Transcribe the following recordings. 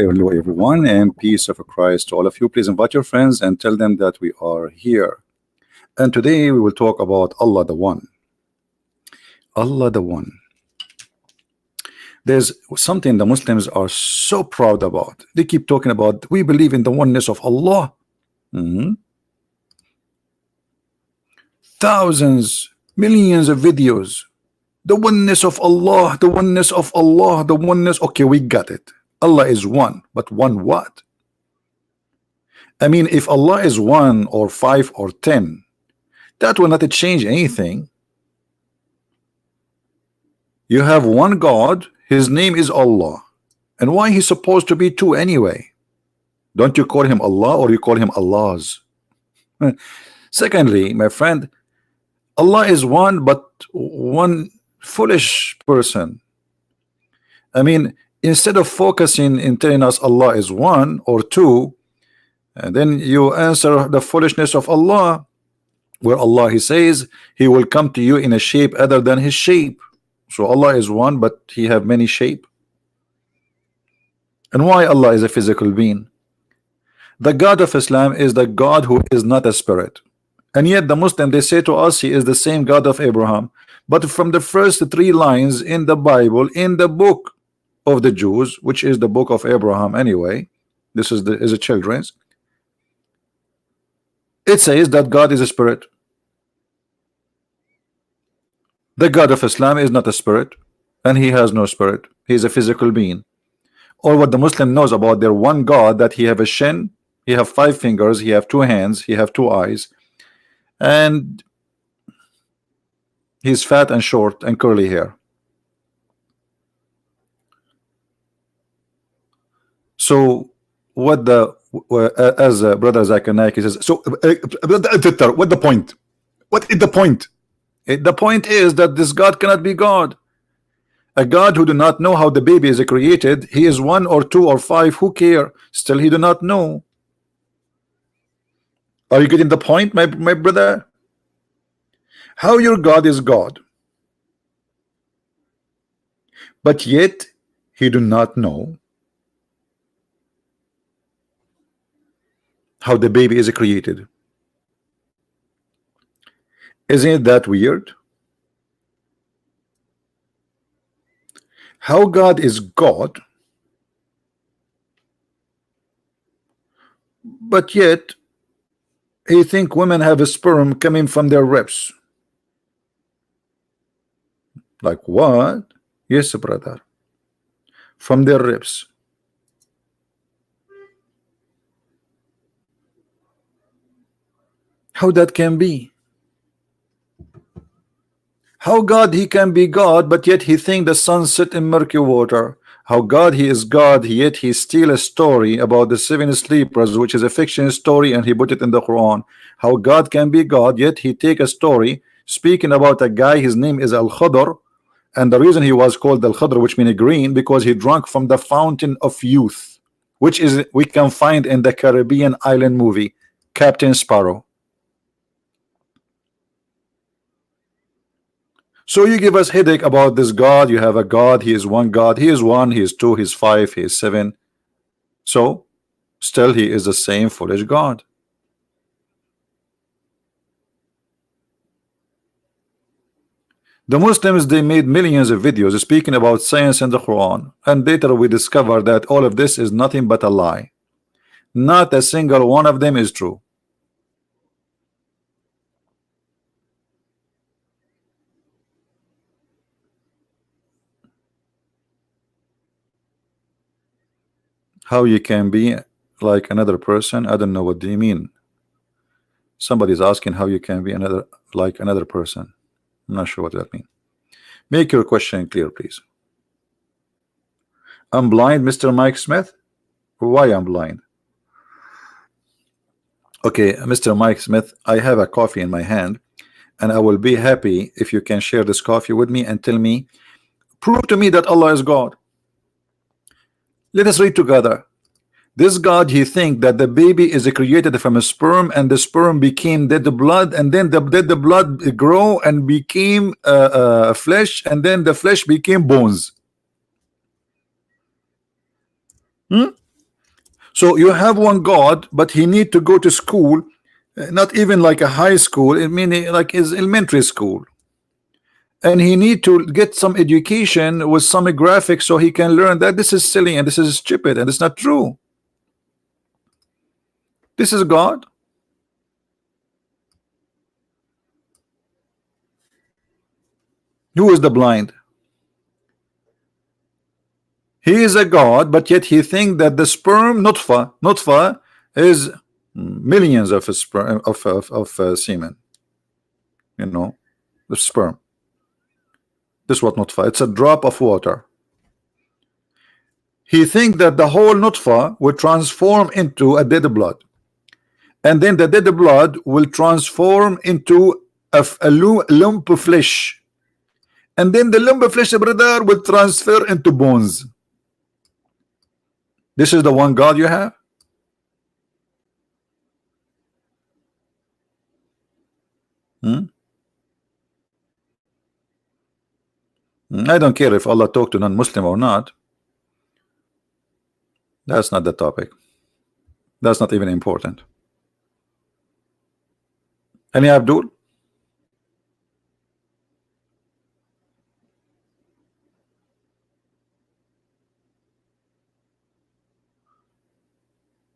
hello everyone, and peace of Christ to all of you. Please invite your friends and tell them that we are here. And today we will talk about Allah the One. Allah the One. There's something the Muslims are so proud about. They keep talking about, we believe in the oneness of Allah. Thousands, millions of videos. The oneness of Allah, the oneness of Allah, the oneness. Okay, we got it. Allah is one, but one what? I mean, if Allah is 1 or 5 or 10, that will not change anything. You have one God, his name is Allah. And why he's supposed to be 2 anyway? Don't you call him Allah, or you call him Allah's? Secondly, my friend, Allah is one, but one foolish person. I mean, instead of focusing in telling us Allah is 1 or 2, and then you answer the foolishness of Allah, where Allah he says he will come to you in a shape other than his shape. So Allah is one, but he have many shape. And why Allah is a physical being? The God of Islam is the God who is not a spirit. And yet the Muslim, they say to us he is the same God of Abraham. But from the first 3 lines in the Bible, in the book of the Jews, which is the book of Abraham anyway, this is a children's, it says that God is a spirit. The God of Islam is not a spirit, and he has no spirit. He is a physical being. Or what the Muslim knows about their one God, that he have a shin, he have 5 fingers, he have 2 hands, he have 2 eyes, and he's fat and short and curly hair. So what the as brother Zakir Naik says, so what the point? What is the point? The point is that this God cannot be God. A God who do not know how the baby is created, he is 1 or 2 or 5, who care? Still he do not know. Are you getting the point, my brother? How your God is God, but yet he do not know how the baby is created. Isn't that weird? How God is God, but yet he think women have a sperm coming from their ribs. Like what? Yes, brother, from their ribs. How that can be? How God he can be God, but yet he think the sun set in murky water? How God he is God, yet he steal a story about the 7 sleepers, which is a fiction story, and he put it in the Quran. How God can be God, yet he take a story speaking about a guy, his name is Al-Khadr, and the reason he was called Al-Khadr, which means green, because he drank from the fountain of youth, which is we can find in the Caribbean island movie Captain Sparrow. So you give us headache about this God. You have a God, he is one God, he is 1, he is 2, he is 5, he is 7. So still he is the same foolish God. The Muslims, they made millions of videos speaking about science and the Quran, and later we discover that all of this is nothing but a lie. Not a single one of them is true. How you can be like another person? I don't know what do you mean. Somebody's asking how you can be like another person. I'm not sure what that means. Make your question clear, please. I'm blind, Mr. Mike Smith. Why I'm blind? Okay, Mr. Mike Smith, I have a coffee in my hand, and I will be happy if you can share this coffee with me and tell me, prove to me that Allah is God. Let us read together. This God, he think that the baby is created from a sperm, and the sperm became dead blood, and then the dead blood grow and became flesh, and then the flesh became bones. So you have one God, but he need to go to school, not even like a high school, I mean like his elementary school, and he need to get some education with some graphics so he can learn that this is silly and this is stupid and it's not true. This is God. Who is the blind? He is a God, but yet he think that the sperm nutfa is millions of sperm of semen. You know, the sperm. This is what nutfa. It's a drop of water. He think that the whole nutfa will transform into a dead blood, and then the dead blood will transform into a lump of flesh, and then the lump of flesh, brother, will transfer into bones. This is the one God you have. I don't care if Allah talk to non-Muslim or not. That's not the topic. That's not even important. Any Abdul?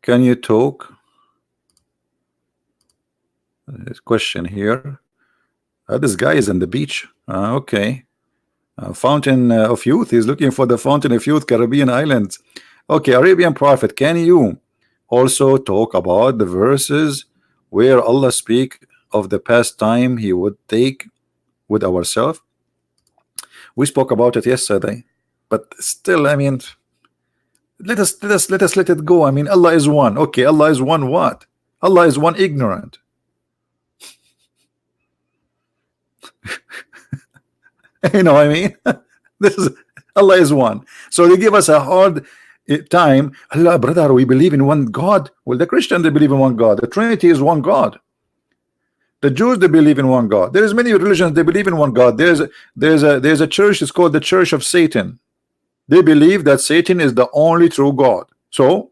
Can you talk? Question here. This guy is on the beach. Okay. Fountain of Youth. He's looking for the Fountain of Youth, Caribbean islands. Okay, Arabian Prophet, can you also talk about the verses where Allah speak of the past time he would take with ourselves? We spoke about it yesterday, but still, I mean, let us let it go. I mean, Allah is one. Okay, Allah is one what? Allah is one ignorant. You know what I mean? This is Allah is one. So they give us a hard time. Allah, brother, we believe in one God. Well, the Christians, they believe in one God. The Trinity is one God. The Jews, they believe in one God. There's many religions, they believe in one God. There's a church, it's called the Church of Satan. They believe that Satan is the only true God. So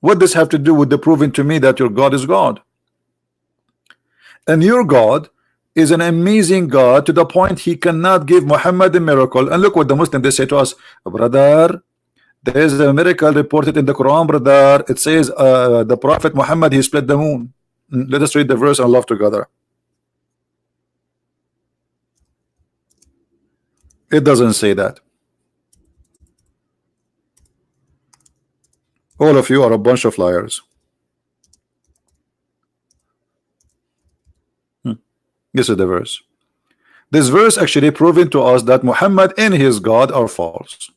what does have to do with the proving to me that your God is God? And your God is an amazing God to the point he cannot give Muhammad a miracle. And look what the Muslims, they say to us, brother, there is a miracle reported in the Quran, brother. It says the Prophet Muhammad, he split the moon. Let us read the verse and love together. It doesn't say that. All of you are a bunch of liars. This is the verse. This verse actually proving to us that Muhammad and his God are false.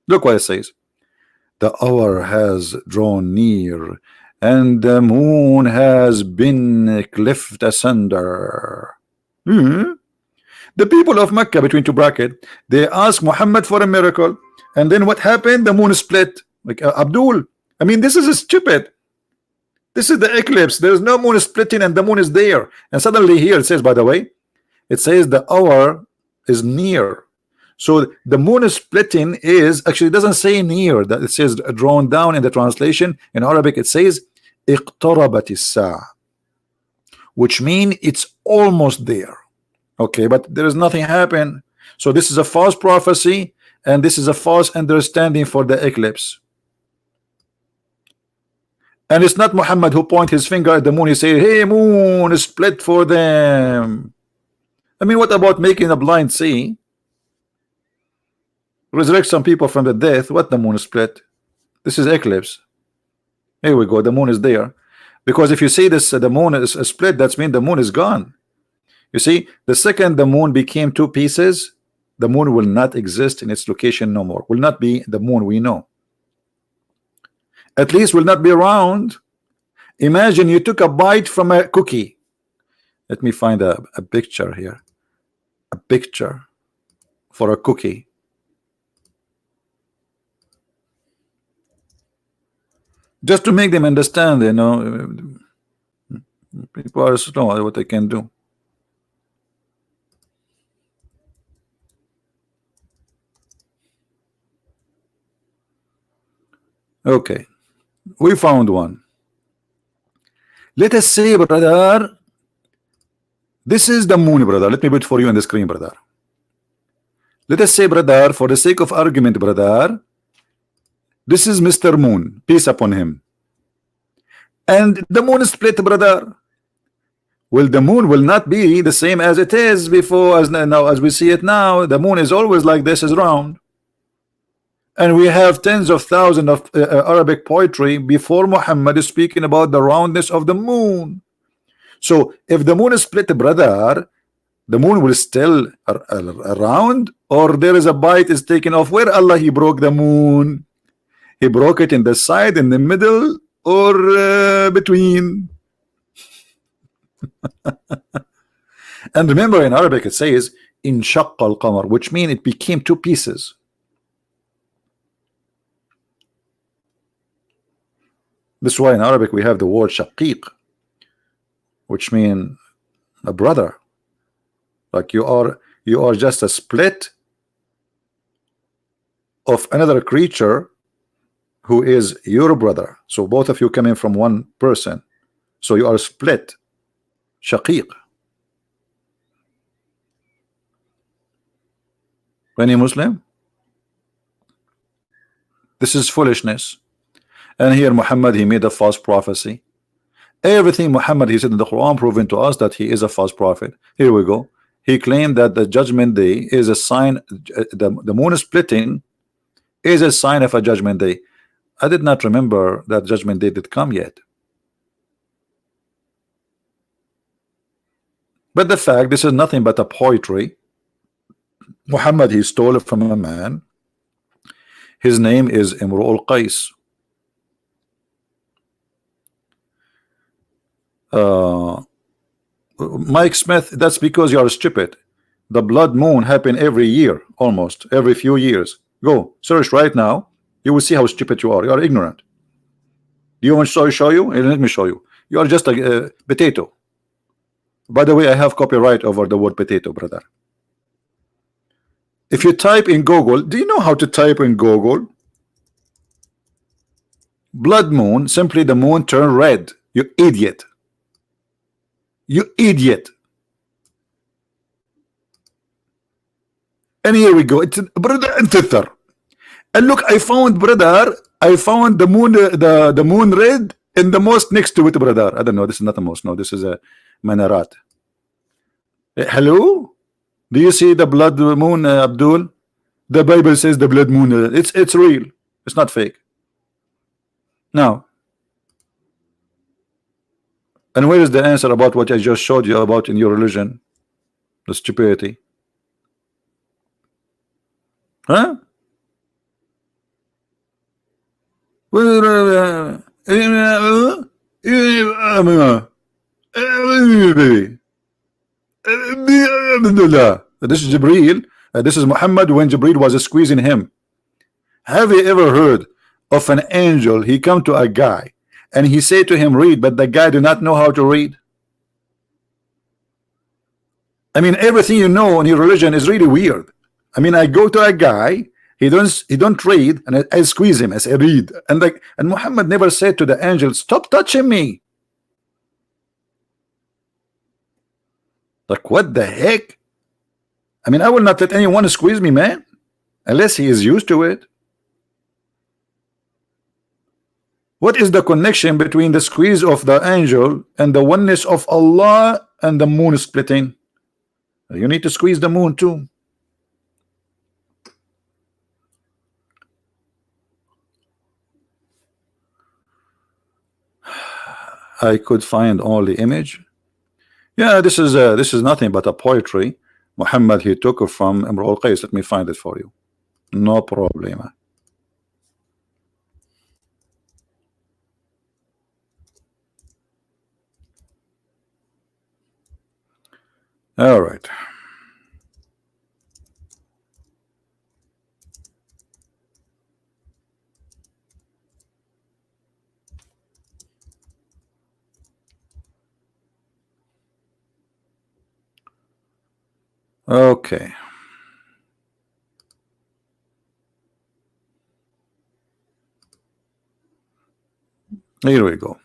Look what it says. The hour has drawn near, and the moon has been cleft asunder. The people of Mecca, between two brackets, they asked Muhammad for a miracle, and then what happened? The moon split. Like Abdul, I mean, this is stupid. This is the eclipse. There is no moon splitting, and the moon is there. And suddenly here it says, by the way, it says the hour is near. So the moon is splitting is actually, it doesn't say near, that it says drawn down in the translation. In Arabic it says اقتربت الساعة, which means it's almost there. Okay, but there is nothing happen. So this is a false prophecy, and this is a false understanding for the eclipse. And it's not Muhammad who point his finger at the moon. He say, hey moon, split for them. I mean, what about making a blind see? Resurrect some people from the death. What the moon split? This is eclipse. Here we go. The moon is there, because if you see this, the moon is split. That's mean the moon is gone. You see, the second the moon became two pieces, the moon will not exist in its location no more. Will not be the moon we know. At least will not be around. Imagine you took a bite from a cookie. Let me find a picture here. A picture for a cookie. Just to make them understand, you know, people are slow at what they can do. Okay, we found one. Let us say, brother, this is the moon, brother. Let me put it for you on the screen, brother. Let us say, brother, for the sake of argument, brother, this is Mr. Moon, peace upon him. And the moon is split, brother. Well, the moon will not be the same as it is before, as now, as we see it now. The moon is always like this, is round. And we have tens of thousands of Arabic poetry before Muhammad is speaking about the roundness of the moon. So if the moon is split, brother, the moon will still around, or there is a bite is taken off. Where Allah he broke the moon? He broke it in the side, in the middle, or between. And remember, in Arabic it says in shaqqa al-qamar, which means it became two pieces. This is why in Arabic we have the word shaqiq, which means a brother. Like you are just a split of another creature who is your brother. So both of you coming from one person. So you are split. Shaqiq. Any Muslim? This is foolishness. And here Muhammad, he made a false prophecy. Everything Muhammad he said in the Quran proving to us that he is a false prophet. Here we go. He claimed that the judgment day is a sign, the moon splitting is a sign of a judgment day. I did not remember that judgment day did come yet. But the fact, this is nothing but a poetry. Muhammad, he stole it from a man. His name is Imru al-Qais. Mike Smith, that's because you are stupid. The blood moon happen every year, almost every few years. Go search right now. You will see how stupid you are. You are ignorant. Do you want to show you? Let me show you. You are just a potato. By the way, I have copyright over the word potato, brother. If you type in Google, do you know how to type in Google? Blood moon, simply the moon turn red. You idiot. You idiot. And here we go. It's brother and thither. And look, I found, brother, I found the moon, the moon red and the mosque next to it, brother. I don't know. This is not a mosque. No, this is a minarat. Hello? Do you see the blood moon, Abdul? The Bible says the blood moon. It's real. It's not fake. Now, and where is the answer about what I just showed you about in your religion? The stupidity. Huh? This is Jibreel. This is Muhammad when Jibreel was squeezing him. Have you ever heard of an angel? He come to a guy and he say to him, read, but the guy do not know how to read. I mean, everything you know in your religion is really weird. I mean, I go to a guy, he don't read, and I squeeze him, I say read, and Muhammad never said to the angel, stop touching me. Like, what the heck? I mean, I will not let anyone squeeze me, man, unless he is used to it. What is the connection between the squeeze of the angel and the oneness of Allah and the moon splitting? You need to squeeze the moon too. I could find only image. Yeah, this is nothing but a poetry. Muhammad, he took it from Imru al-Qais. Let me find it for you. No problem. All right. Okay. Here we go.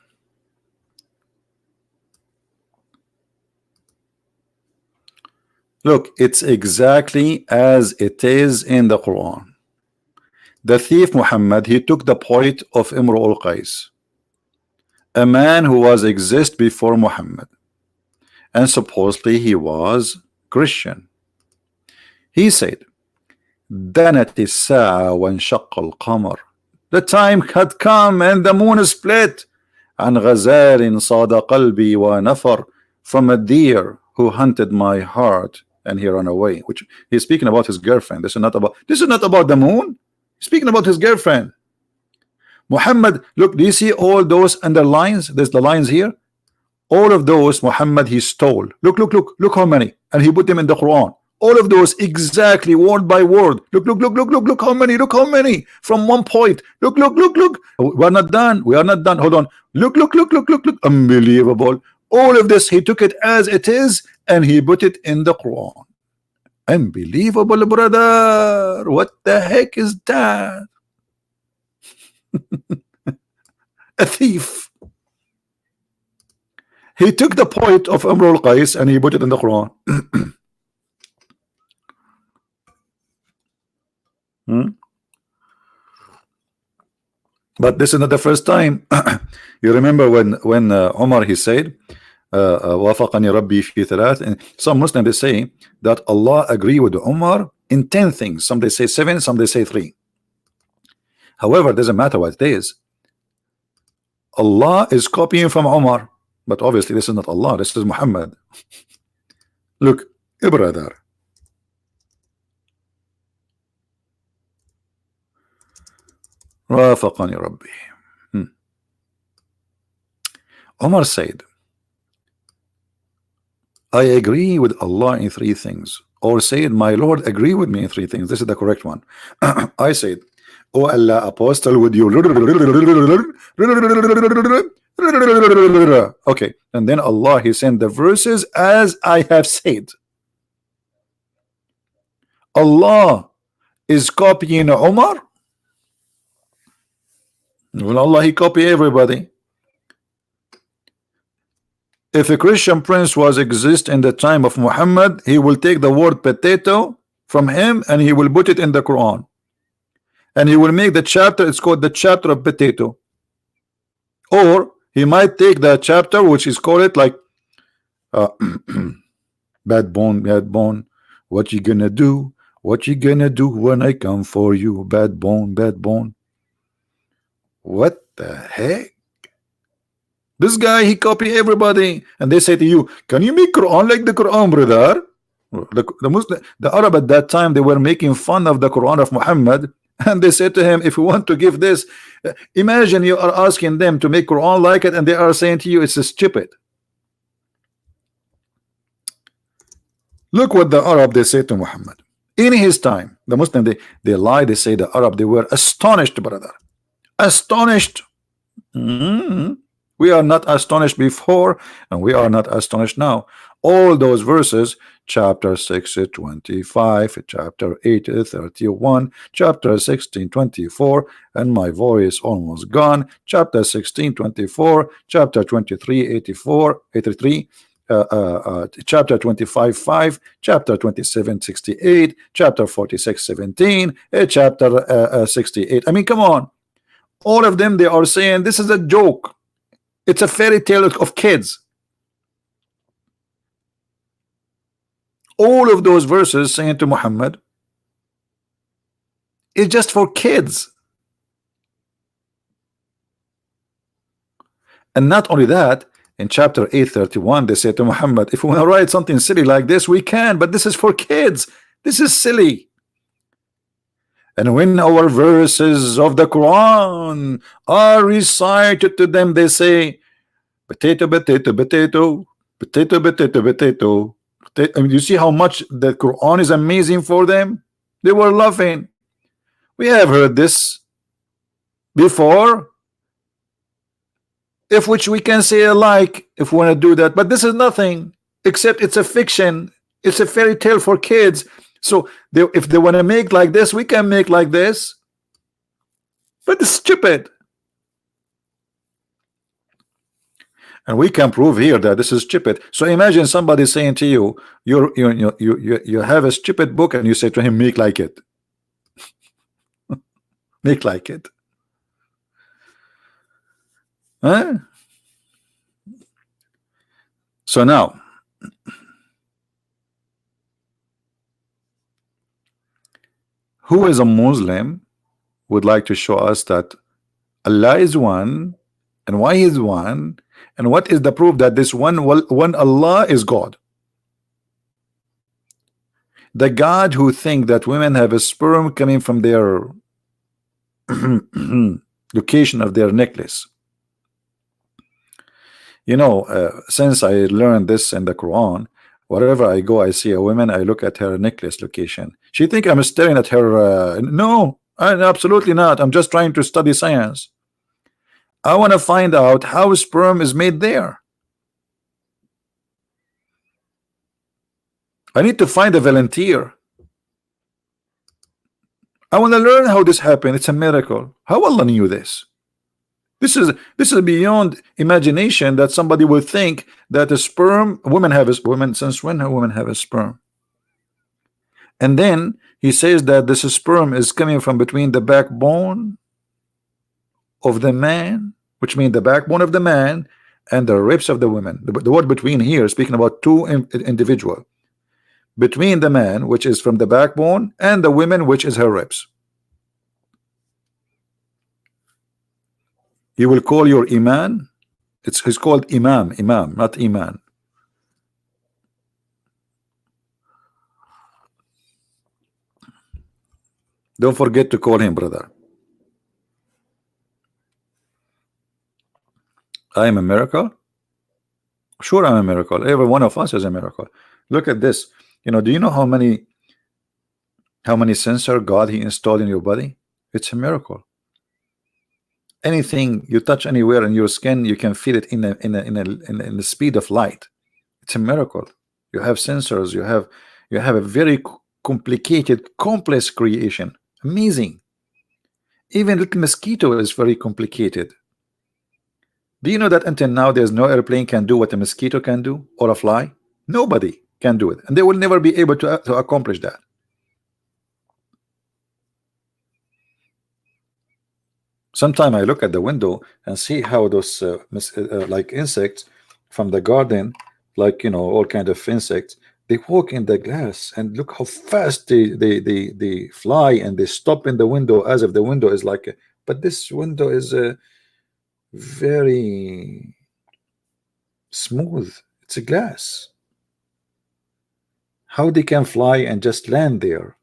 Look, it's exactly as it is in the Quran. The thief Muhammad, he took the point of Imru al-Qais, a man who was exist before Muhammad, and supposedly he was Christian. He said, دنت الساعة وانشق القمر. The time had come and the moon split. عن غزال صاد قلبي ونفر. From a deer who hunted my heart and he ran away. Which he's speaking about his girlfriend. This is not about the moon. He's speaking about his girlfriend. Muhammad, look, do you see all those underlines? There's the lines here. All of those Muhammad he stole. Look how many, and he put them in the Quran. All of those exactly word by word. Look how many from one point. Look. We are not done. Hold on. Look. Unbelievable. All of this he took it as it is and he put it in the Quran. Unbelievable, brother. What the heck is that? A thief. He took the point of Imru al-Qais and he put it in the Quran. But this is not the first time. You remember when Umar he said, وافقني ربي في ثلاث. And some Muslims they say that Allah agree with Umar in 10 things. Some they say 7, some they say 3. However, it doesn't matter what it is. Allah is copying from Umar, but obviously this is not Allah. This is Muhammad. Look, brother. وافقني ربي. Umar said, I agree with Allah in 3 things, or said, my Lord agree with me in 3 things. This is the correct one. I said, oh Allah, apostle, would you okay, and then Allah he sent the verses as I have said. Allah is copying Umar. Well, Allah he copy everybody. If a Christian prince was exist in the time of Muhammad, he will take the word potato from him and he will put it in the Quran, and he will make the chapter, it's called the chapter of potato. Or he might take the chapter which is called it like bad bone, what you gonna do when I come for you, bad bone. What the heck? This guy he copy everybody, and they say to you, can you make Quran like the Quran, brother? The Arab at that time, they were making fun of the Quran of Muhammad, and they said to him, if we want to give this, imagine you are asking them to make Quran like it, and they are saying to you it's stupid. Look what the Arab they say to Muhammad in his time. The Muslim they lie, they say the Arab they were astonished, brother, astonished. We are not astonished before, and we are not astonished now. All those verses, chapter 6 25, chapter 8 31, chapter 16 24, and my voice almost gone, chapter 16 24, chapter 23 84 83, chapter 25 5, chapter 27 68, chapter 46 17, chapter 68. I mean, come on. All of them they are saying this is a joke. It's a fairy tale of kids. All of those verses saying to Muhammad, it's just for kids. And not only that, in chapter 831 they say to Muhammad, if we want to write something silly like this, we can, but this is for kids. This is silly. And when our verses of the Quran are recited to them, they say, potato. I mean, you see how much the Quran is amazing for them? They were laughing. We have heard this before, if which we can say alike if we want to do that, but this is nothing except it's a fiction. It's a fairy tale for kids. So if they want to make like this, we can make like this. But it's stupid. And we can prove here that this is stupid. So imagine somebody saying to you, you have a stupid book, and you say to him, make like it. Make like it. Huh? So now, who is a Muslim would like to show us that Allah is one, and why He is one, and what is the proof that this one Allah is God? The God who think that women have a sperm coming from their location of their necklace. You know, since I learned this in the Quran, wherever I go, I see a woman, I look at her necklace location. She think I'm staring at her. No, absolutely not. I'm just trying to study science. I want to find out how sperm is made there. I need to find a volunteer. I want to learn how this happened. It's a miracle. How Allah knew this? This is beyond imagination that somebody would think that a sperm, since when women have a sperm? And then he says that this sperm is coming from between the backbone of the man, which means the backbone of the man and the ribs of the woman. The word between here is speaking about two individual. Between the man, which is from the backbone, and the woman, which is her ribs. You will call your iman. It's called imam, not iman. Don't forget to call him, brother. I am a miracle. Sure, I'm a miracle. Every one of us is a miracle. Look at this. Do you know how many sensor God He installed in your body? It's a miracle. Anything you touch anywhere in your skin, you can feel it in the speed of light. It's a miracle. You have sensors. You have a very complicated, complex creation. Amazing. Even little mosquito is very complicated. Do you know that until now there's no airplane can do what a mosquito can do, or a fly? Nobody can do it, and they will never be able to accomplish that. Sometimes I look at the window and see how those like insects from the garden, like all kind of insects, they walk in the glass, and look how fast they fly, and they stop in the window as if the window is like but this window is very smooth. It's a glass. How they can fly and just land there?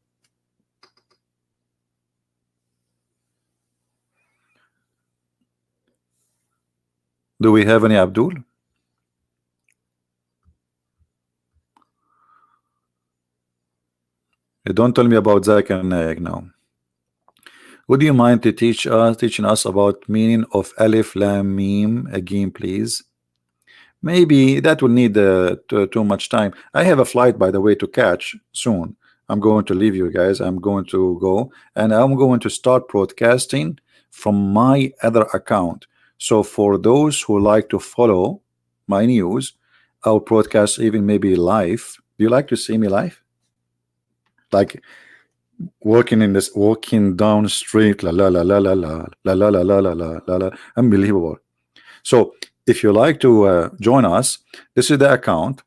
Do we have any Abdul? Don't tell me about Zakir Naik now. Would you mind to teaching us about meaning of Alif Lam Mim again, please? Maybe that will need too much time. I have a flight, by the way, to catch soon. I'm going to leave you guys. I'm going to go, and I'm going to start broadcasting from my other account. So for those who like to follow my news, I'll broadcast even maybe live. Do you like to see me live? Like walking down the street, la la la la la la la la la la la la la la, unbelievable. So if you like to join us, this is the account,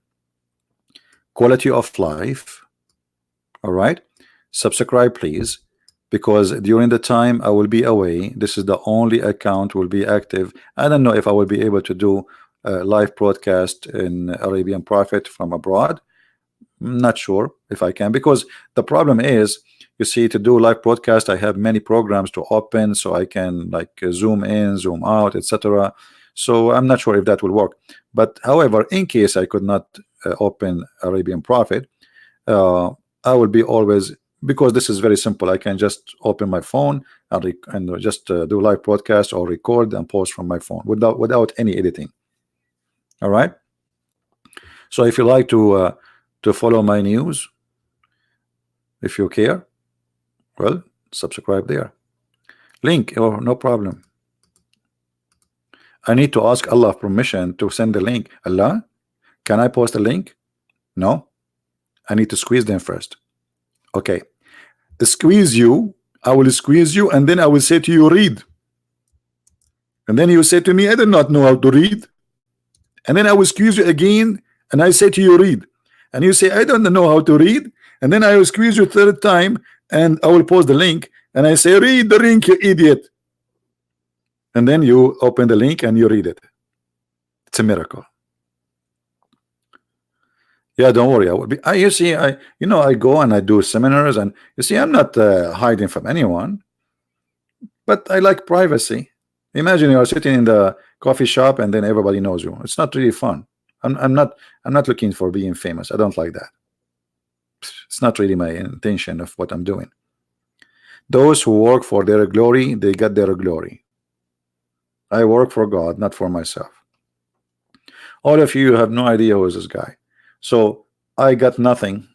Quality of Life. All right, subscribe please, because during the time I will be away, this is the only account will be active. I don't know if I will be able to do a live broadcast in Arabian Prophet from abroad. I'm not sure if I can, because the problem is, you see, to do live broadcast I have many programs to open, so I can like zoom in, zoom out, etc. So I'm not sure if that will work. But however, in case I could not open Arabian Prophet, I will be always, because this is very simple. I can just open my phone and just do live broadcast or record and post from my phone without any editing. All right. So if you like to follow my news, if you care, well, subscribe there. Link, or no problem. I need to ask Allah permission to send the link. Allah, can I post a link? No, I need to squeeze them first. Okay, squeeze you, I will squeeze you, and then I will say to you, read. And then you say to me, I do not know how to read. And then I will squeeze you again, and I say to you, read. And you say, I don't know how to read. And then I will squeeze you third time, and I will post the link, and I say, read the link, you idiot. And then you open the link and you read it. It's a miracle. Yeah, don't worry. I will be. You see, I go and I do seminars, and you see, I'm not hiding from anyone, but I like privacy. Imagine you are sitting in the coffee shop and then everybody knows you. It's not really fun. I'm not looking for being famous. I don't like that. It's not really my intention of what I'm doing. Those who work for their glory, they get their glory. I work for God, not for myself. All of you have no idea who is this guy. So I got nothing.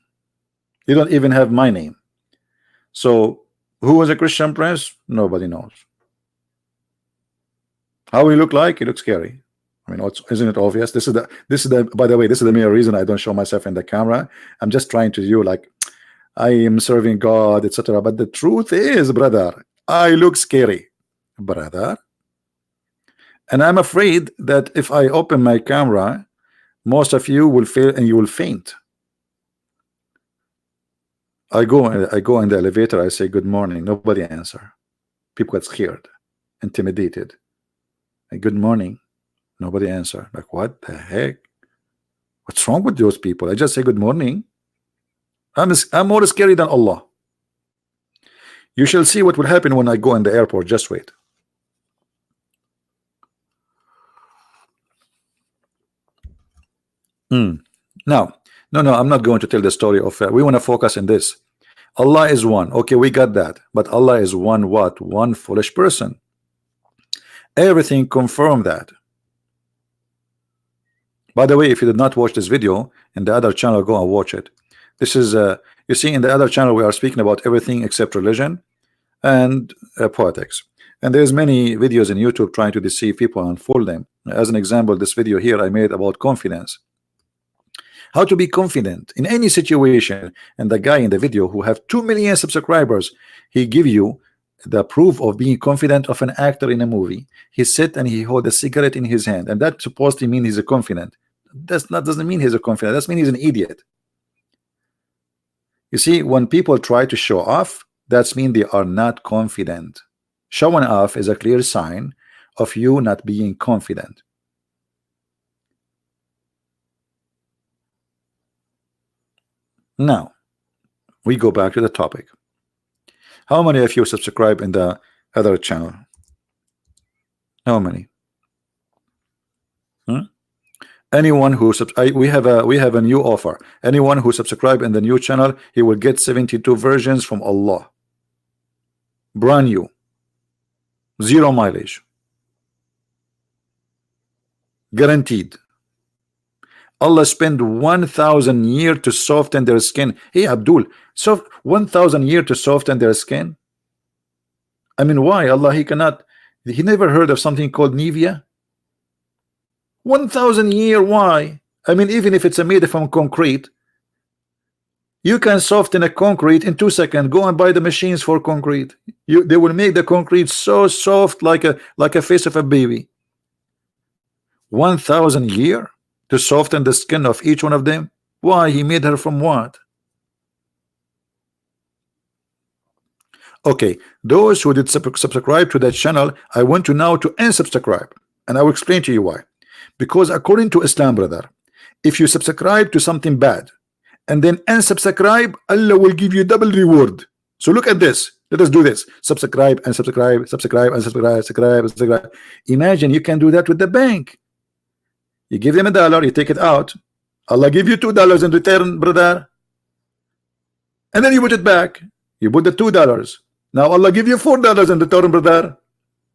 You don't even have my name. So who was a Christian prince? Nobody knows. How he look like? He looks scary. I mean, isn't it obvious? This is the by the way, this is the main reason I don't show myself in the camera. I'm just trying to do like I am serving God, etc. But the truth is, brother, I look scary, brother. And I'm afraid that if I open my camera, most of you will fail and you will faint. I go in the elevator, I say good morning, nobody answer. People get scared, intimidated. Good morning, nobody answer. Like, what the heck? What's wrong with those people? I just say good morning. I'm more scary than Allah. You shall see what will happen when I go in the airport. Just wait. Now, no, I'm not going to tell the story of we want to focus on this. Allah is one. Okay, we got that. But Allah is one what? One foolish person. Everything confirm that. By the way, if you did not watch this video in the other channel, go and watch it. This is you see, in the other channel we are speaking about everything except religion and politics. And there's many videos in YouTube trying to deceive people and fool them. As an example, this video here I made about confidence. How to be confident in any situation. And the guy in the video who have 2 million subscribers, he give you the proof of being confident of an actor in a movie. He sit and he hold a cigarette in his hand, and that supposed to mean he's a confident. That doesn't mean he's a confident. That means he's an idiot. You see, when people try to show off, that's mean they are not confident. Showing off is a clear sign of you not being confident. Now, we go back to the topic. How many of you subscribe in the other channel? How many? Anyone who we have a new offer. Anyone who subscribe in the new channel, he will get 72 versions from Allah. Brand new. 0 mileage. Guaranteed. Allah spent 1,000 years to soften their skin. Hey Abdul, so 1,000 years to soften their skin? I mean, why? Allah, he never heard of something called Nivea? 1,000 years, why? I mean, even if it's made from concrete, you can soften a concrete in 2 seconds. Go and buy the machines for concrete. They will make the concrete so soft like a face of a baby. 1,000 years to soften the skin of each one of them? Why? He made her from what? Okay, those who did subscribe to that channel, I want to now to unsubscribe, and I will explain to you why. Because according to Islam, brother, if you subscribe to something bad and then unsubscribe, Allah will give you double reward. So look at this. Let us do this. Subscribe and subscribe, subscribe and subscribe, subscribe. Imagine you can do that with the bank. You give them $1, you take it out. Allah give you $2 in return, brother. And then you put it back. You put the $2. Now Allah give you $4 in return, brother.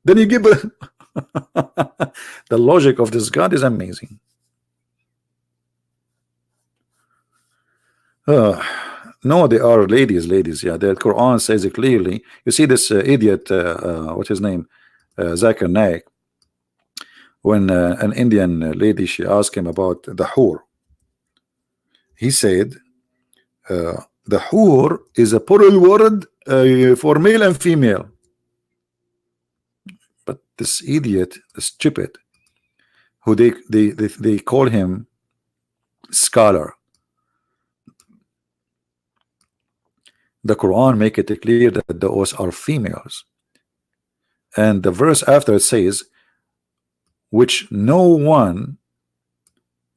Then you give the logic of this God is amazing. No, they are ladies. Yeah, the Quran says it clearly. You see this idiot, what's his name? Zakir Naik. when an Indian lady, she asked him about the hur. He said the hur is a plural word for male and female. But this idiot, this stupid, who they call him scholar, the Quran make it clear that those are females, and the verse after it says, which no one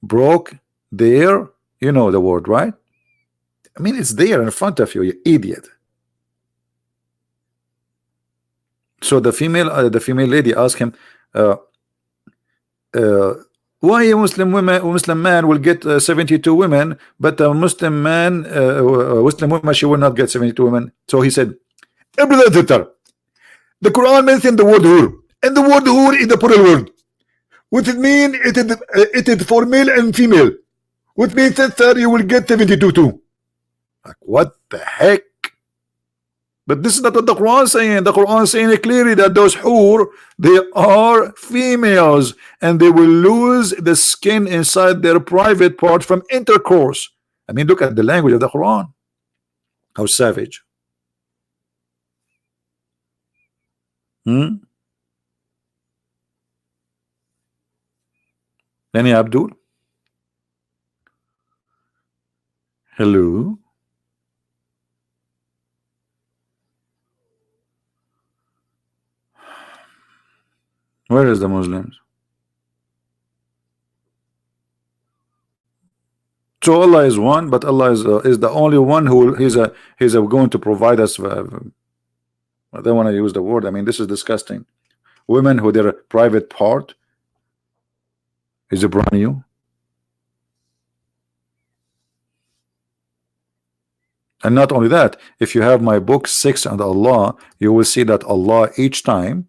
broke there. You know the word, right? I mean, it's there in front of you, you idiot. So the female lady asked him, why a Muslim Muslim man will get 72 women, but a Muslim man, Muslim woman, she will not get 72 women. So he said, the Quran mentioned the word hur, and the word hur is the plural word, which it means it is for male and female, which means that you will get 72 too. Like, what the heck? But this is not what the Quran is saying. The Quran is saying clearly that those hur, they are females, and they will lose the skin inside their private part from intercourse. I mean, look at the language of the Quran. How savage. Any Abdul? Hello? Where is the Muslims? So Allah is one, but Allah is the only one who he's going to provide us. I don't want to use the word. I mean, this is disgusting. Women who their private part is a brand new. And not only that, if you have my book 6 and Allah, you will see that Allah, each time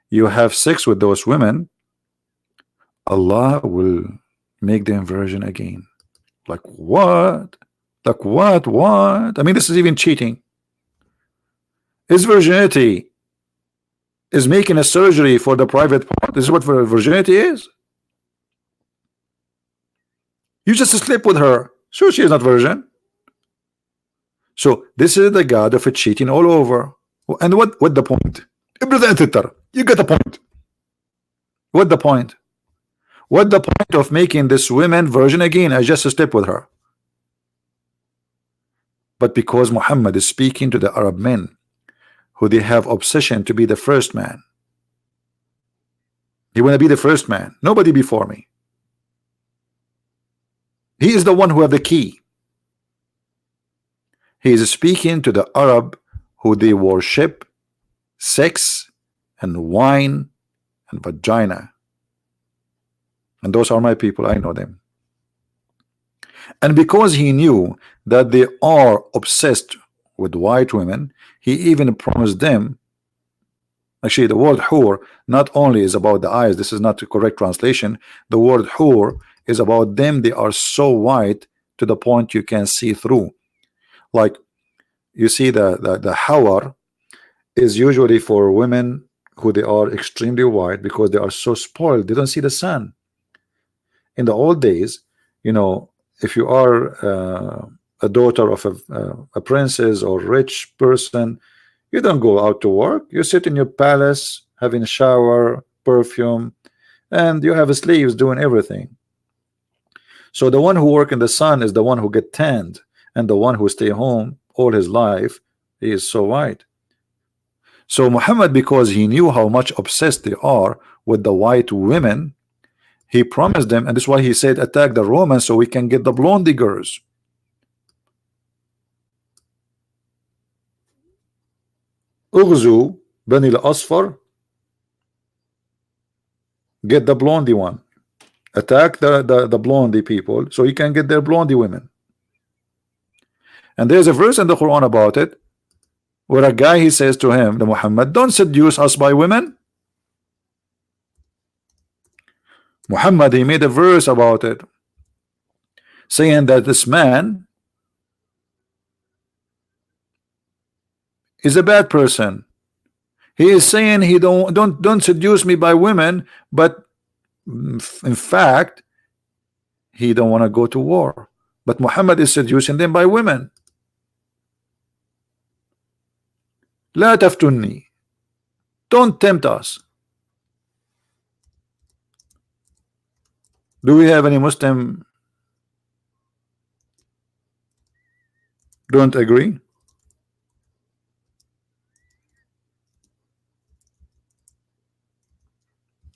you have sex with those women, Allah will make them virgin again. Like what? Like what? I mean, this is even cheating. His virginity is making a surgery for the private part. This is what virginity is. You just sleep with her, so she is not virgin. So this is the God of cheating all over. And what the point? You get the point. What the point? What the point of making this woman virgin again? I just slept with her. But because Muhammad is speaking to the Arab men, who they have obsession to be the first man. He want to be the first man. Nobody before me. He is the one who have the key. He is speaking to the Arab who they worship sex and wine and vagina. And those are my people. I know them. And because he knew that they are obsessed with white women, he even promised them. Actually, the word hur not only is about the eyes. This is not the correct translation. The word hur is about them. They are so white to the point you can see through. Like you see the hawar is usually for women who they are extremely white because they are so spoiled. They don't see the sun. In the old days, you know, if you are a daughter of a princess or rich person, you don't go out to work. You sit in your palace having a shower, perfume, and you have slaves doing everything. So the one who work in the sun is the one who get tanned, and the one who stay home all his life, he is so white. So Muhammad, because he knew how much obsessed they are with the white women, he promised them, and this is why he said attack the Romans so we can get the blondie girls. Ughzu Bani al-Asfar, get the blondie one. Attack the blondie people so you can get their blondie women. And there's a verse in the Quran about it where a guy, he says to him, the Muhammad, don't seduce us by women. Muhammad, he made a verse about it saying that this man is a bad person. He is saying he don't seduce me by women, but In fact, he don't want to go to war, but Muhammad is seducing them by women. لا تفتني, don't tempt us. Do we have any Muslim don't agree?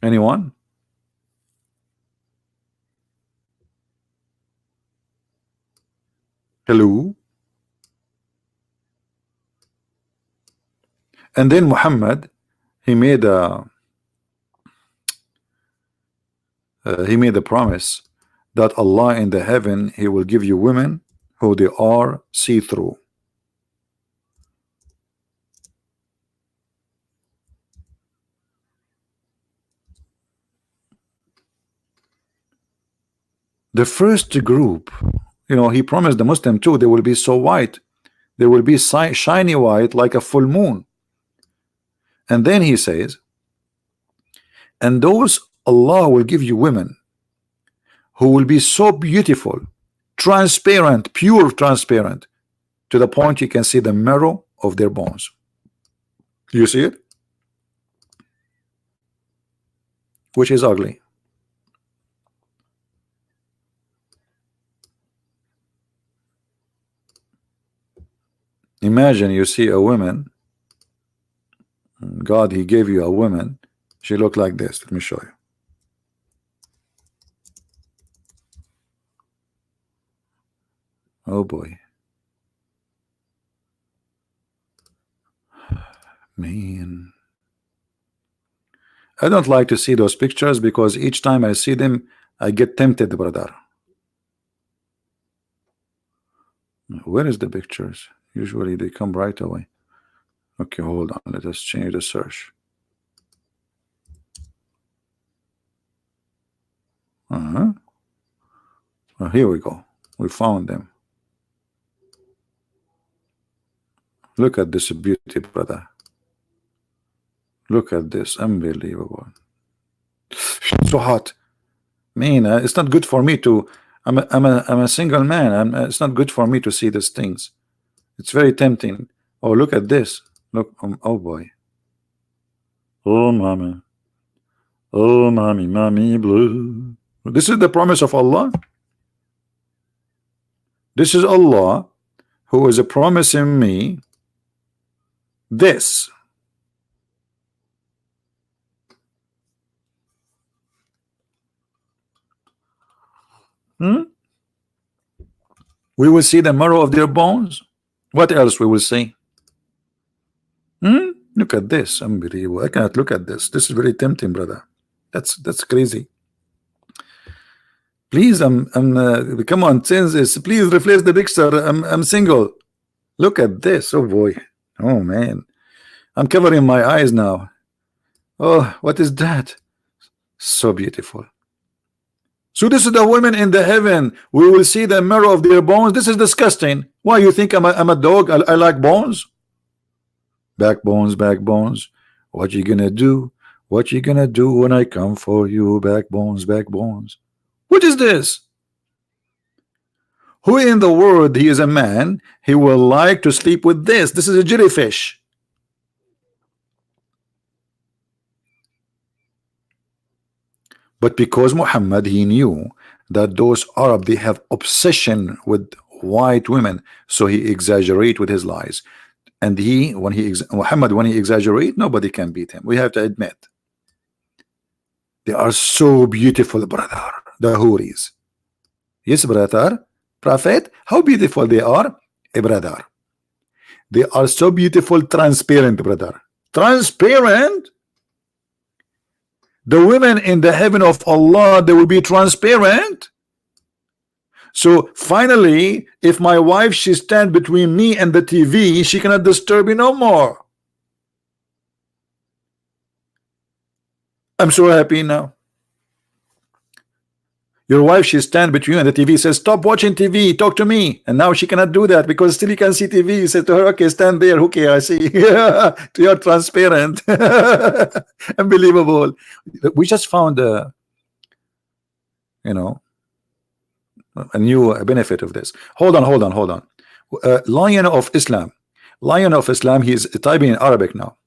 Anyone? Hello? And then Muhammad, he made a promise that Allah in the heaven, he will give you women who they are see-through. The first group, you know, he promised the Muslim too, they will be so white, they will be shiny white like a full moon. And then he says, and those Allah will give you women who will be so beautiful, transparent, pure transparent, to the point you can see the marrow of their bones. You see it? Which is ugly. Imagine you see a woman, God, he gave you a woman, she looked like this. Let me show you. Oh boy. Man. I don't like to see those pictures because each time I see them, I get tempted, brother. Where is the pictures? Usually they come right away. Okay, hold on. Let us change the search. Oh, here we go. We found them. Look at this beauty, brother. Look at this. Unbelievable. So hot. Man, it's not good for me to. I'm a single man. It's not good for me to see these things. It's very tempting. Oh, look at this. Look. Oh boy. Oh mommy. Oh mommy, mommy blue. This is the promise of Allah. This is Allah who is promising me this. We will see the marrow of their bones. What else we will see? Look at this. Unbelievable. I cannot look at this. This is very tempting, brother. That's crazy. Please, come on, please replace the picture. I'm single. Look at this. Oh boy. Oh man. I'm covering my eyes now. Oh, what is that? So beautiful. So this is the women in the heaven. We will see the marrow of their bones. This is disgusting. Why, you think I'm a dog? I like bones? Backbones, backbones. What you gonna do? What you gonna do when I come for you? Backbones, backbones. What is this? Who in the world, he is a man, he will like to sleep with this? This is a jellyfish. But because Muhammad, he knew that those Arab, they have obsession with white women, so he exaggerate with his lies. And Muhammad, when he exaggerate, nobody can beat him. We have to admit. They are so beautiful, brother. The Houris. Yes, brother. Prophet, how beautiful they are, brother. They are so beautiful, transparent, brother. Transparent. The women in the heaven of Allah, they will be transparent. So finally, if my wife, she stand between me and the TV, she cannot disturb me no more. I'm so happy now. Your wife, she stand between you and the TV, says, stop watching TV, talk to me. And now she cannot do that because still you can see TV. You say to her, okay, stand there. Okay, I see. You're transparent. Unbelievable. We just found you know, a new benefit of this. Hold on. Lion of Islam. Lion of Islam. He's typing in Arabic now.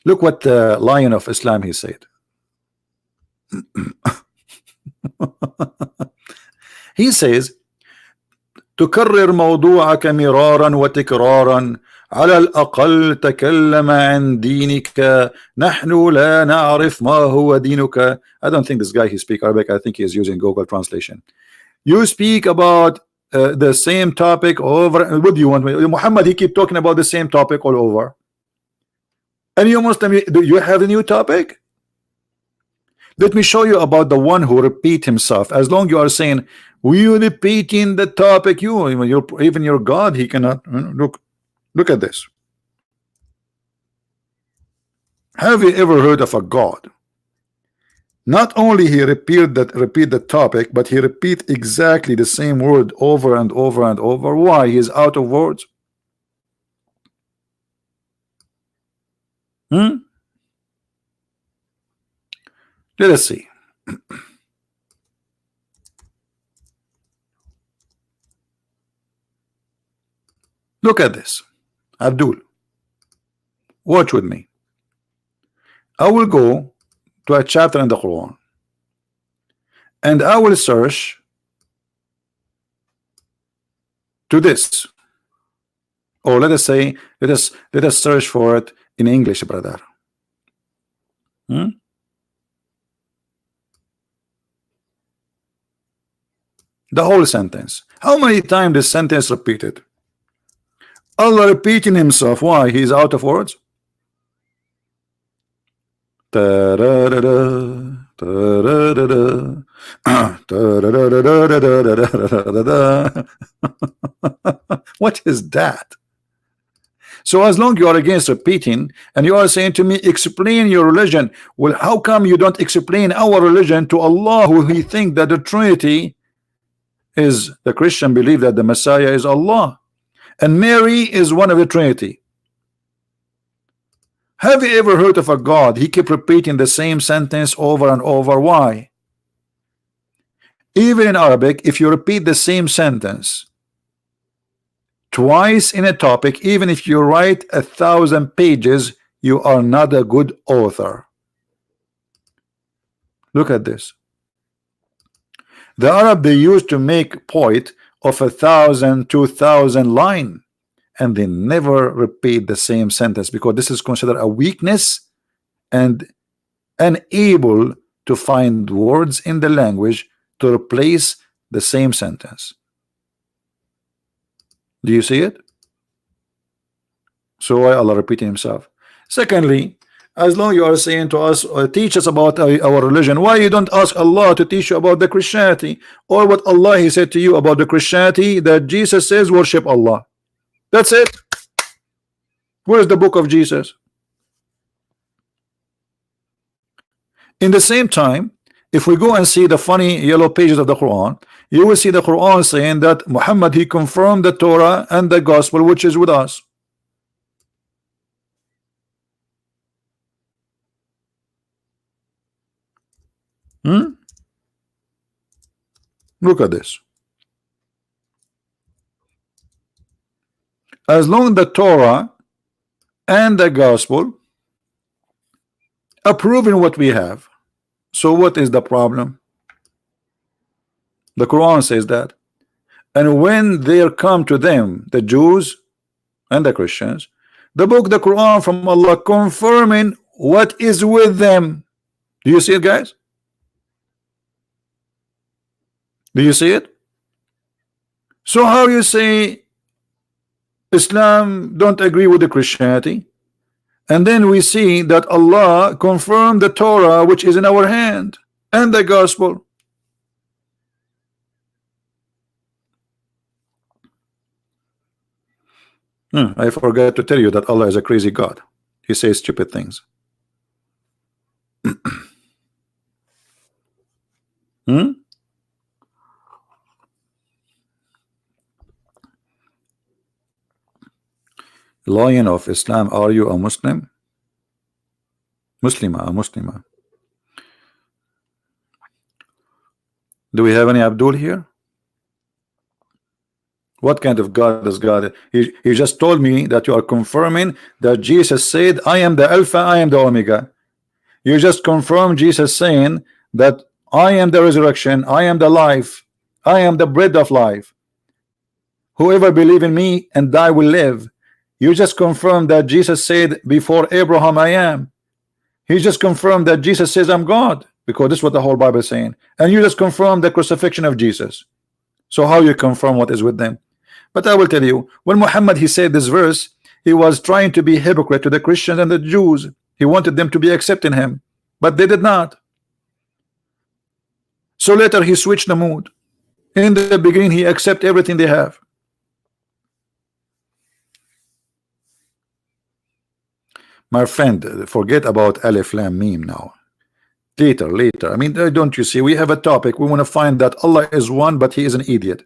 Look what the Lion of Islam he said. He says, تكرر موضوعك مرارا وتكرارا على الأقل تكلم عن دينك نحن لا نعرف ما هو دينك. I don't think this guy he speak Arabic. I think he is using Google translation. You speak about the same topic over. What do you want me? Muhammad, he keep talking about the same topic all over. And you Muslim, do you have a new topic? Let me show you about the one who repeat himself. As long you are saying we repeating the topic, even your God, he cannot look at this. Have you ever heard of a God? Not only he repeat the topic, but he repeat exactly the same word over and over and over. Why? He is out of words. Let us see. Look at this. Abdul, watch with me. I will go to a chapter in the Quran and I will search to this, or let us say let us search for it in English, brother. The whole sentence. How many times this sentence repeated? Allah repeating himself. Why? He's out of words. What is that? So as long you are against repeating and you are saying to me, explain your religion. Well, how come you don't explain our religion to Allah, who he think that the Trinity is? The Christian believe that the Messiah is Allah and Mary is one of the Trinity. Have you ever heard of a God? He kept repeating the same sentence over and over. Why? Even in Arabic, if you repeat the same sentence twice in a topic, even if you write 1,000 pages, you are not a good author. Look at this. The Arab, they used to make poet of 1,000, 2,000 line, and they never repeat the same sentence because this is considered a weakness and unable to find words in the language to replace the same sentence. Do you see it? So why Allah repeating himself? Secondly, as long you are saying to us, teach us about our religion, why you don't ask Allah to teach you about the Christianity, or what Allah he said to you about the Christianity, that Jesus says worship Allah? That's it. Where is the book of Jesus? In the same time, if we go and see the funny yellow pages of the Quran, you will see the Quran saying that Muhammad, he confirmed the Torah and the gospel which is with us. Look at this. As long as the Torah and the gospel approving what we have, so what is the problem? The Quran says that. And when there come to them, the Jews and the Christians, the book, the Quran from Allah, confirming what is with them. Do you see it, guys? Do you see it? So how you say Islam don't agree with the Christianity, and then we see that Allah confirmed the Torah which is in our hand and the gospel. I forgot to tell you that Allah is a crazy God. He says stupid things. Lion of Islam, are you a Muslim? Muslima, a Muslima. Do we have any Abdul here? What kind of God is God? He just told me that you are confirming that Jesus said, I am the Alpha, I am the Omega. You just confirm Jesus saying that I am the resurrection, I am the life, I am the bread of life. Whoever believe in me and die will live. You just confirm that Jesus said before Abraham I am. He just confirmed that Jesus says I'm God, because this is what the whole Bible is saying. And you just confirm the crucifixion of Jesus. So how you confirm what is with them? But I will tell you, when Muhammad he said this verse, he was trying to be hypocrite to the Christians and the Jews. He wanted them to be accepting him, but they did not. So later he switched the mood. In the beginning he accept everything they have. My friend, forget about Alif Lam Mim now. Later. I mean, don't you see? We have a topic. We want to find that Allah is one, but He is an idiot.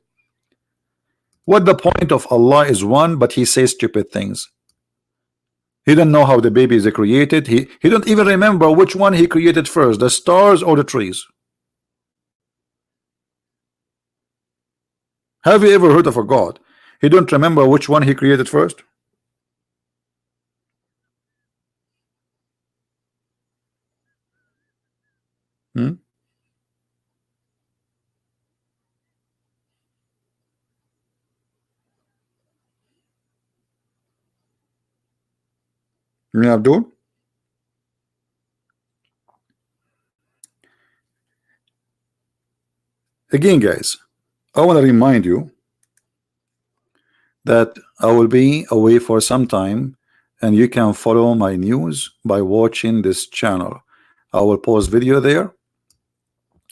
What the point of Allah is one, but He says stupid things? He don't know how the baby is created. He don't even remember which one He created first, the stars or the trees. Have you ever heard of a God? He don't remember which one He created first. Abdul? Again, guys, I want to remind you that I will be away for some time, and you can follow my news by watching this channel. I will post video there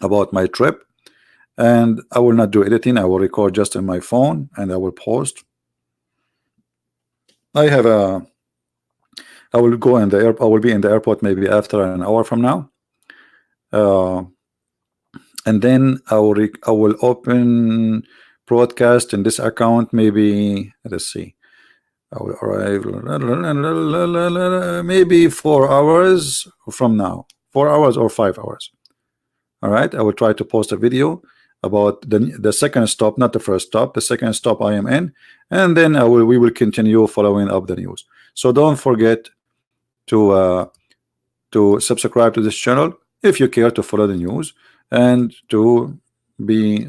about my trip, and I will not do editing. I will record just on my phone and I will post. I will go in the airport. I will be in the airport maybe after an hour from now, and then I will open broadcast in this account. Maybe let's see. I will arrive maybe 4 hours from now, 4 hours or 5 hours. All right, I will try to post a video about the second stop, not the first stop, the second stop I am in, and then we will continue following up the news. So don't forget to subscribe to this channel if you care to follow the news and to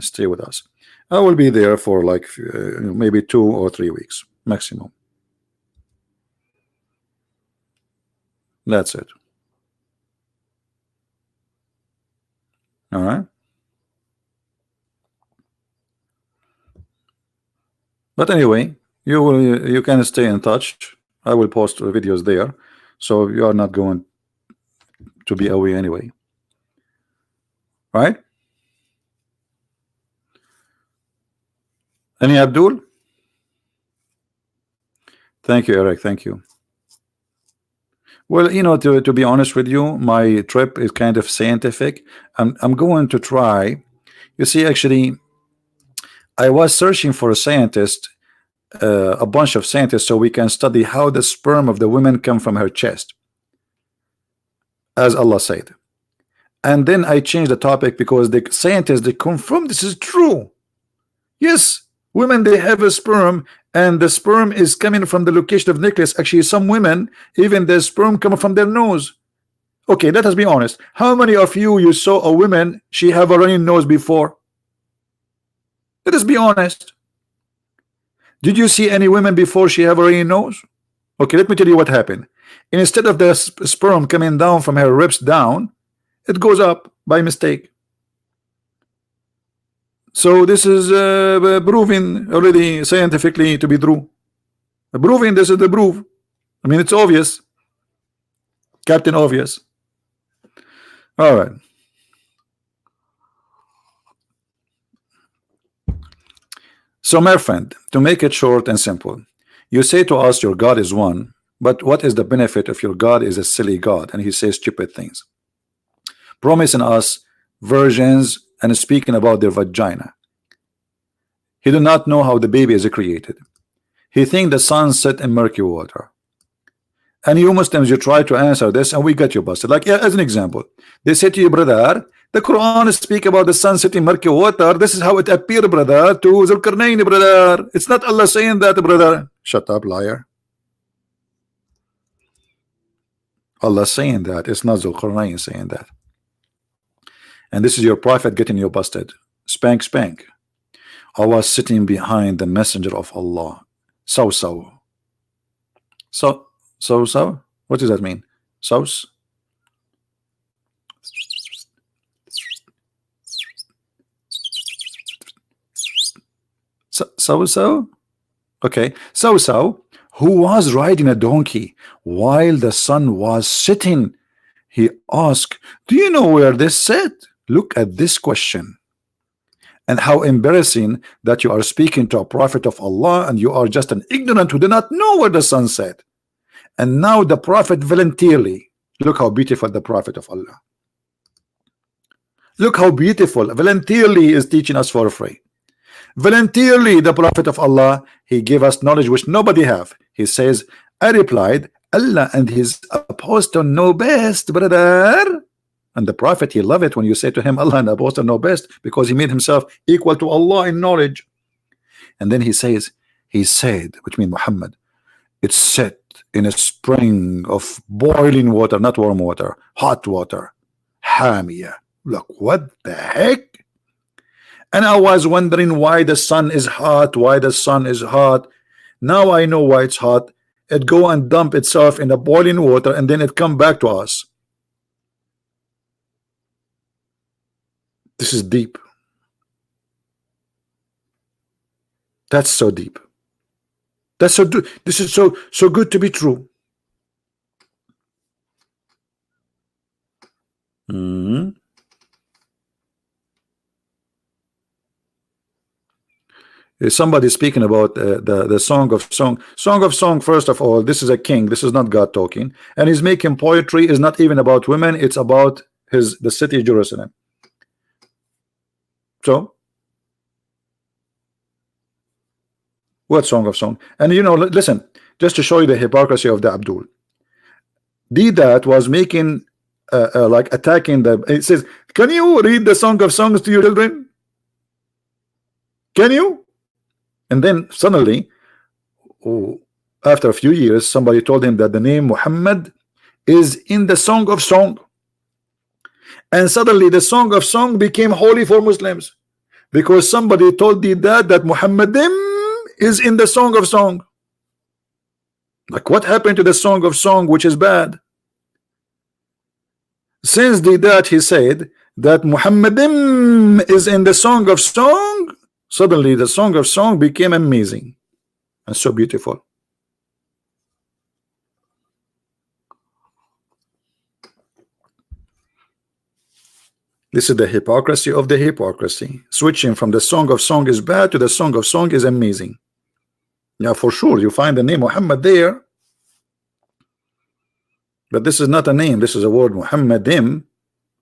stay with us. I will be there for like maybe 2 or 3 weeks maximum. That's it. All right. But anyway, you can stay in touch. I will post videos there, so you are not going to be away anyway. Right? Any Abdul? Thank you, Eric. Thank you. Well, you know, to be honest with you, my trip is kind of scientific. I'm going to try. You see, actually, I was searching for a scientist, a bunch of scientists, so we can study how the sperm of the woman come from her chest, as Allah said. And then I changed the topic because the scientists, they confirm this is true. Yes, women, they have a sperm, and the sperm is coming from the location of nucleus. Actually, some women, even their sperm come from their nose. Okay, let us be honest. How many of you saw a woman, she have a running nose before? Let us be honest. Did you see any women before she have a running nose? Okay, let me tell you what happened. Instead of the sperm coming down from her ribs down, it goes up by mistake. So this is proven already scientifically to be true. Proving this is the proof. I mean, it's obvious. Captain Obvious. All right. So my friend, to make it short and simple, you say to us your God is one, but what is the benefit if your God is a silly God and he says stupid things, promising us virgins and speaking about their vagina? He do not know how the baby is created. He think the sun set in murky water. And you Muslims, you try to answer this and we get you busted. Like, yeah, as an example, they say to you, brother, The Quran speak about the sun setting murky water. This is how it appeared, brother, to Zulkarnain, brother. It's not Allah saying that, brother. Shut up, liar. Allah saying that. It's not Zulkarnain saying that. And this is your prophet getting you busted. Spank, spank. I was sitting behind the messenger of Allah. So. What does that mean? Sauce? So? Okay. So, who was riding a donkey while the sun was setting. He asked, do you know where this set? Look at this question. And how embarrassing that you are speaking to a prophet of Allah and you are just an ignorant who do not know where the sun set. And now the prophet voluntarily, look how beautiful the prophet of Allah. Look how beautiful, voluntarily is teaching us for free. Voluntarily, the prophet of Allah, he gave us knowledge which nobody have. He says, I replied, Allah and his apostle know best, brother. And the prophet, he love it when you say to him, Allah and the apostle know best, because he made himself equal to Allah in knowledge. And then he says, he said, which means Muhammad, it's set in a spring of boiling water, not warm water, hot water, Hamia. Look, what the heck? And I was wondering why the sun is hot, why the sun is hot. Now I know why it's hot. It go and dump itself in the boiling water and then it come back to us. This is deep. That's so deep. That's so this is so good to be true. Somebody speaking about the Song of Song. First of all, this is a king. This is not God talking, and he's making poetry. Is not even about women. It's about the city of Jerusalem. So, what Song of Song? And you know, listen, just to show you the hypocrisy of the Abdul. That was making like attacking the. It says, can you read the Song of Songs to your children? Can you? And then suddenly, after a few years, somebody told him that the name Muhammad is in the Song of Song. And suddenly the Song of Song became holy for Muslims. Because somebody told that Muhammadim is in the Song of Song. Like, what happened to the Song of Song, which is bad? Since that he said that Muhammadim is in the Song of Song, suddenly the Song of Song became amazing and so beautiful. This is the hypocrisy of the hypocrisy. Switching from the Song of Song is bad to the Song of Song is amazing. Yeah, for sure, you find the name Muhammad there. But this is not a name. This is a word, Muhammadim.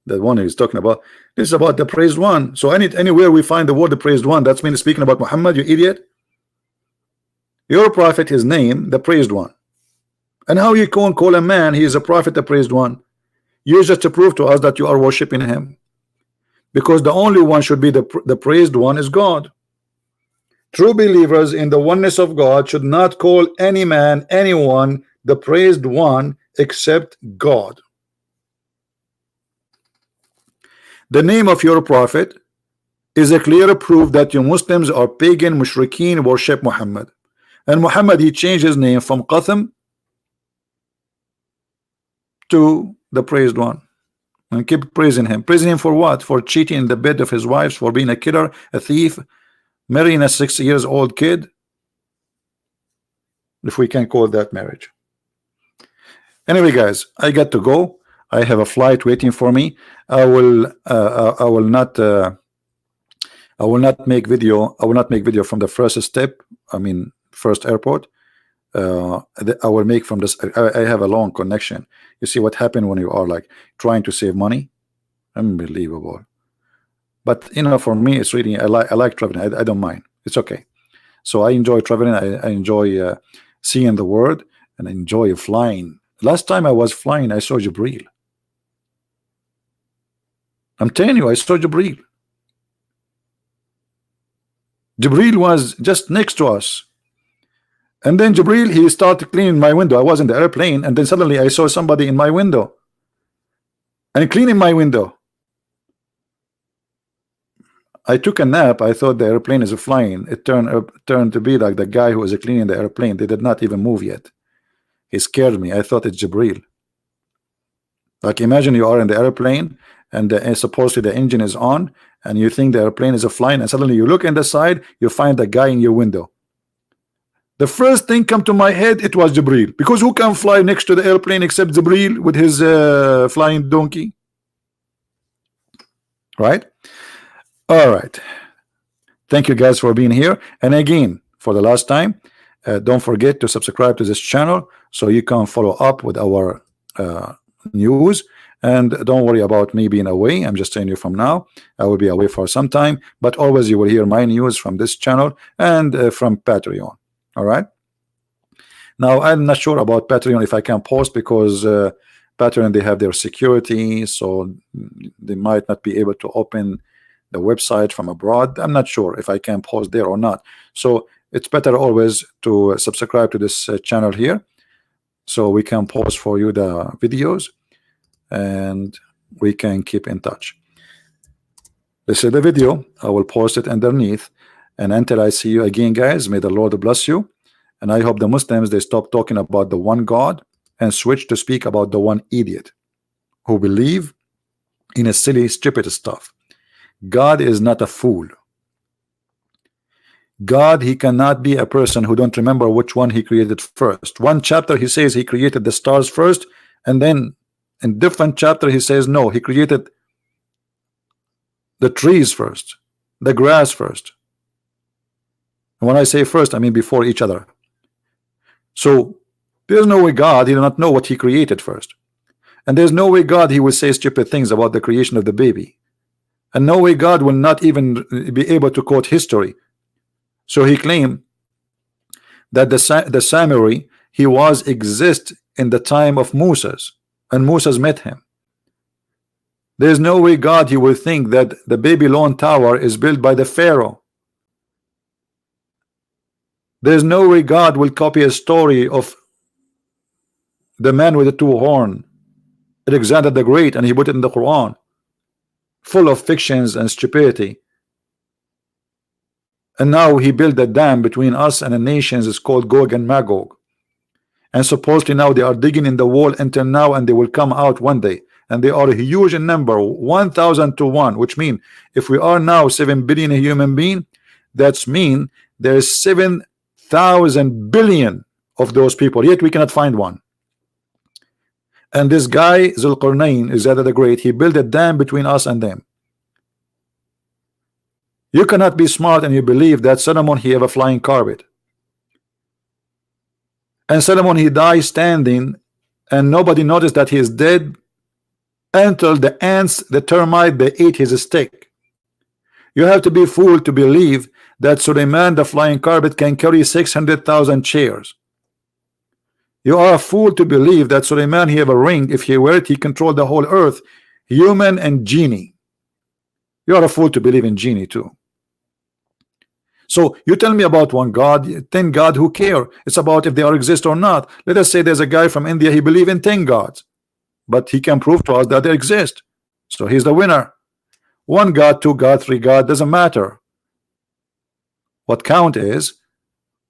The one he's talking about. This is about the praised one. So anywhere we find the word the praised one, that's mean speaking about Muhammad, you idiot. Your prophet, his name, the praised one. And how you can call a man he is a prophet, the praised one? You just to prove to us that you are worshiping him. Because the only one should be the praised one is God. True believers in the oneness of God should not call any man, anyone, the praised one except God. The name of your prophet is a clear proof that you Muslims are pagan, mushrikeen, worship Muhammad. And Muhammad, he changed his name from Qatham to the praised one. And keep praising him. Praising him for what? For cheating in the bed of his wives, for being a killer, a thief, marrying a 6-year-old kid. If we can call that marriage. Anyway, guys, I got to go. I have a flight waiting for me. I will not make video. I will not make video from the first step. I mean, first airport. I will make from this. I have a long connection. You see what happened when you are like trying to save money. Unbelievable. But you know, for me, it's really I like traveling. I don't mind. It's okay. So I enjoy traveling. I enjoy seeing the world, and I enjoy flying. Last time I was flying, I saw Jibril. I'm telling you, I saw Jibril. Jibril was just next to us. And then Jibril, he started cleaning my window. I was in the airplane, and then suddenly I saw somebody in my window and cleaning my window. I took a nap. I thought the airplane is flying. It turned to be like the guy who was cleaning the airplane. They did not even move yet. He scared me. I thought it's Jibril. Like, imagine you are in the airplane, and supposedly the engine is on, and you think the airplane is flying, and suddenly you look in the side, you find the guy in your window. The first thing come to my head, it was Jibril, because who can fly next to the airplane except Jibril with his flying donkey, right? All right, thank you guys for being here. And again, for the last time, don't forget to subscribe to this channel so you can follow up with our news. And don't worry about me being away. I'm just telling you from now, I will be away for some time, but always you will hear my news from this channel and from Patreon. All right, now I'm not sure about Patreon if I can post, because Patreon, they have their security, so they might not be able to open the website from abroad. I'm not sure if I can post there or not, so it's better always to subscribe to this channel here so we can post for you the videos and we can keep in touch. This is the video. I will post it underneath. And until I see you again, guys, may the Lord bless you. And I hope the Muslims, they stop talking about the one God and switch to speak about the one idiot who believe in a silly, stupid stuff. God is not a fool. God, he cannot be a person who don't remember which one he created first. One chapter he says he created the stars first, and then in different chapter he says no, he created the trees first, the grass first. And when I say first, I mean before each other. So there's no way God, he did not know what he created first. And there's no way God, he will say stupid things about the creation of the baby. And no way God will not even be able to quote history. So he claimed that the samurai, he was exist in the time of Moses, and Moses met him. There's no way God, he will think that the Babylon tower is built by the Pharaoh. There's no way God will copy a story of the man with the two horns, Alexander the Great, and he put it in the Quran, full of fictions and stupidity. And now he built a dam between us and the nations. It's called Gog and Magog. And supposedly now they are digging in the wall until now, and they will come out one day. And they are huge in number, 1,000 to 1, which means if we are now 7 billion human being, that's mean there's 7,000 billion of those people, yet we cannot find one. And this guy Zulqarnain, Alexander the Great, he built a dam between us and them. You cannot be smart and you believe that Solomon, he have a flying carpet. And Solomon, he died standing, and nobody noticed that he is dead until the ants, the termite, they ate his stick. You have to be fooled to believe that Suleiman, the flying carpet, can carry 600,000 chairs. You are a fool to believe that Suleiman, he have a ring. If he wear it, he controlled the whole earth, human and genie. You are a fool to believe in genie too. So you tell me about one God, 10 God, who care? It's about if they are exist or not. Let us say there's a guy from India, he believe in 10 gods, but he can prove to us that they exist. So he's the winner. One God, 2 God, 3 God, doesn't matter. What count is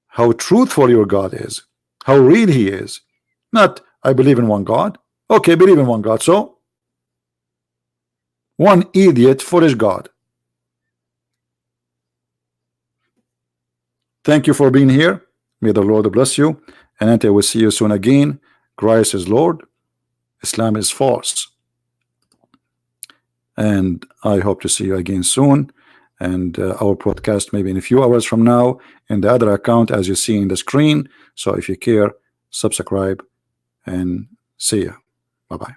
how truthful your God is, how real he is. Not I believe in one God. Okay, believe in one God. So one idiot, foolish God. Thank you for being here. May the Lord bless you. And until we see you soon again, Christ is Lord, Islam is false. And I hope to see you again soon. And our podcast maybe in a few hours from now in the other account, as you see in the screen. So if you care, subscribe and see you. Bye-bye.